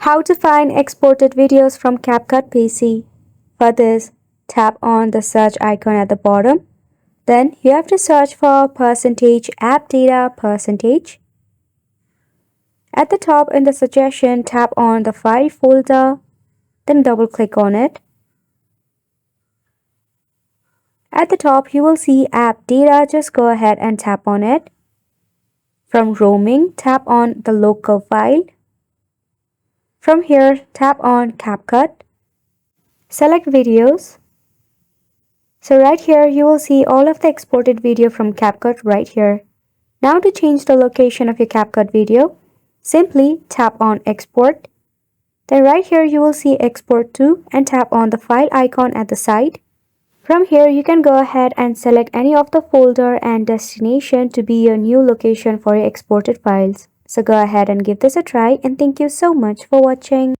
How to find exported videos from CapCut PC. For this, tap on the search icon at the bottom. Then you have to search for %app data %. At the top in the suggestion, tap on the file folder, then double click on it. At the top, you will see app data. Just go ahead and tap on it. From roaming, tap on the local file. From here, tap on CapCut. Select videos. So right here, you will see all of the exported video from CapCut right here. Now to change the location of your CapCut video, simply tap on export. Then right here, you will see export to and tap on the file icon at the side. From here, you can go ahead and select any of the folder and destination to be your new location for your exported files. So go ahead and give this a try, and thank you so much for watching.